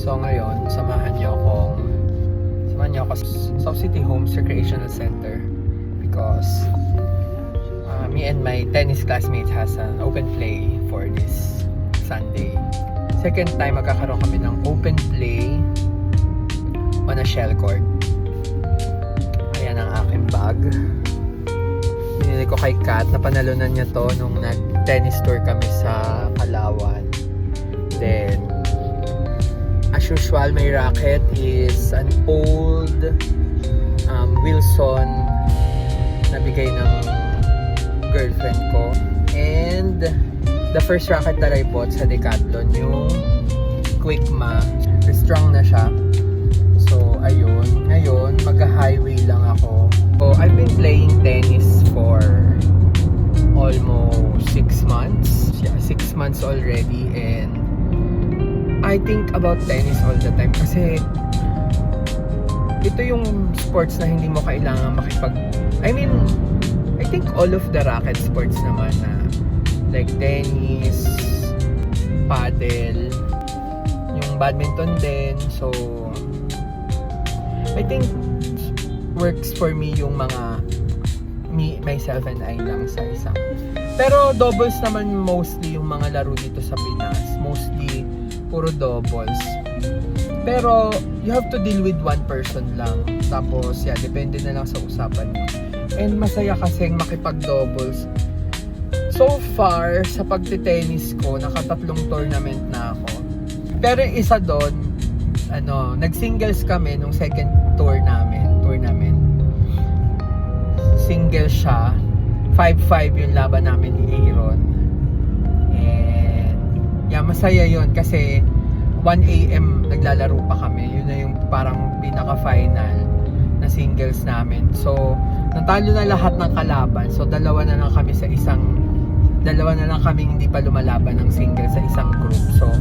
So ngayon, samahan niyo ako sa South City Homes Recreational Center because me and my tennis classmates has an open play for this Sunday. Second time magkakaroon kami ng open play on a shell court. Ayan ang aking bag. Binili ko kay Kat, napanalunan niya to nung nag-tennis tour kami sa Palawan. Then, as usual, my racket is an old Wilson na bigay ng girlfriend ko. And the first racket that I bought sa Decathlon, yung Quickma. Strong na siya. So, ayun. Ngayon, mag-highway lang ako. So, I've been playing tennis for almost 6 months. Yeah, 6 months already. And I think about tennis all the time kasi ito yung sports na hindi mo kailangan I think all of the racket sports naman na like tennis, paddle, yung badminton din. So I think works for me yung mga myself and I lang sa isang. Pero doubles naman mostly yung mga laro dito sa Pinas. Mostly puro doubles. Pero you have to deal with one person lang. Tapos yeah, depende na lang sa usapan mo. And masaya kasing makipag-doubles. So far, sa pagtitennis ko, nakatatlong tournament na ako. Pero isa doon, nag-singles kami nung second tournament. Single siya. 5-5 yung laban namin ni Aaron. And yeah, masaya yun kasi 1 AM naglalaro pa kami. Yun na yung parang pinaka-final na singles namin. So, natalo na lahat ng kalaban. So, dalawa na lang kami hindi pa lumalaban ng single sa isang group. So,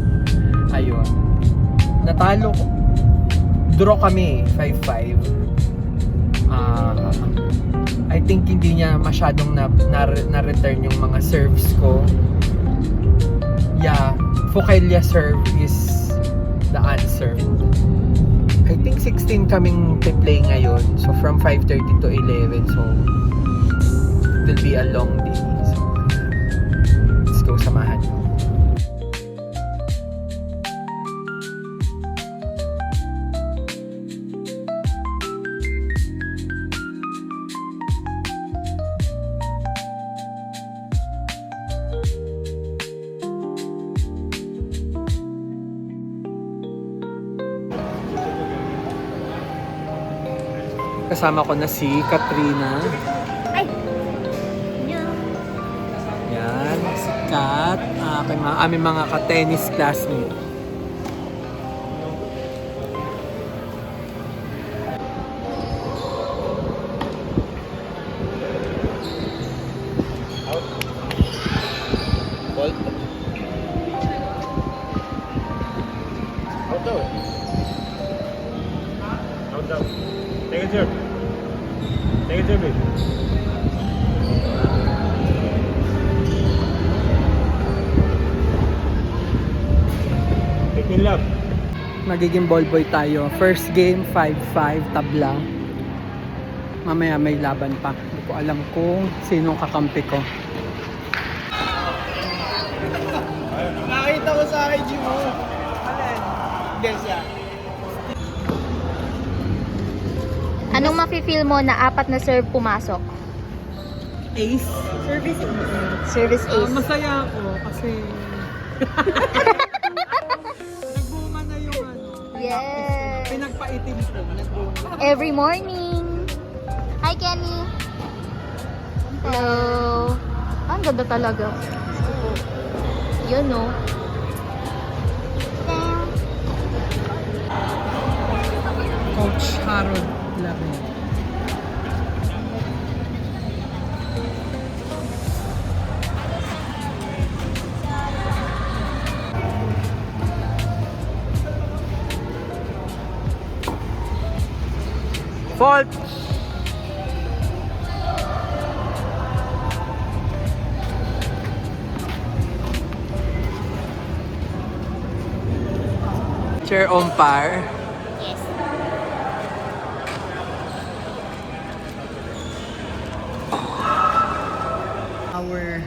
ayun. Natalo ko. Draw kami, 5-5. I think hindi niya masyadong na-return yung mga serves ko. Yeah, Focalia serve is the answer. I think 16 kaming play ngayon. So from 5:30 to 11. So it will be a long day. So let's go, samahan mo. Kasama ko na si Katrina. Ay! Yan, si Kat. Aming mga ka-tennis classmate. Out daw. Out daw. Take a serve. Take a serve, babe. Take me love. Magiging ball boy tayo. First game, 5-5, tabla. Mamaya may laban pa. Hindi ko alam kung sinong kakampi ko. Nakita ko sa IG mo. Alin? Guess ya. Anong mafe-feel mo na 4 na serve pumasok? Ace. Service ace. Masaya ako kasi nagbunga na yung Yes. pinagpaitim ko. Nagbunga. Every morning. Hi, Kenny. Hello. Ang ganda talaga. Yun, no? Coach Harold Laben. Fault! Chair umpire. Yes. Our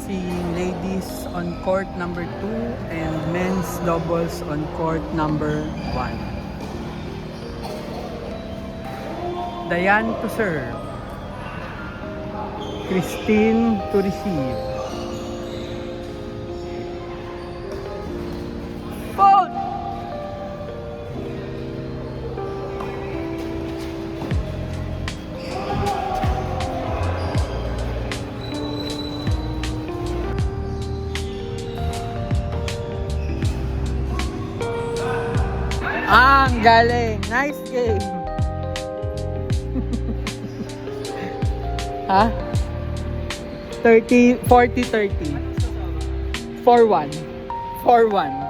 seeing ladies on court number 2 and men's doubles on court number 1. Diane to serve. Christine to receive. Fault! Ang galing! Nice game! Ha? 30, 40, 30. 4-1. 4-1.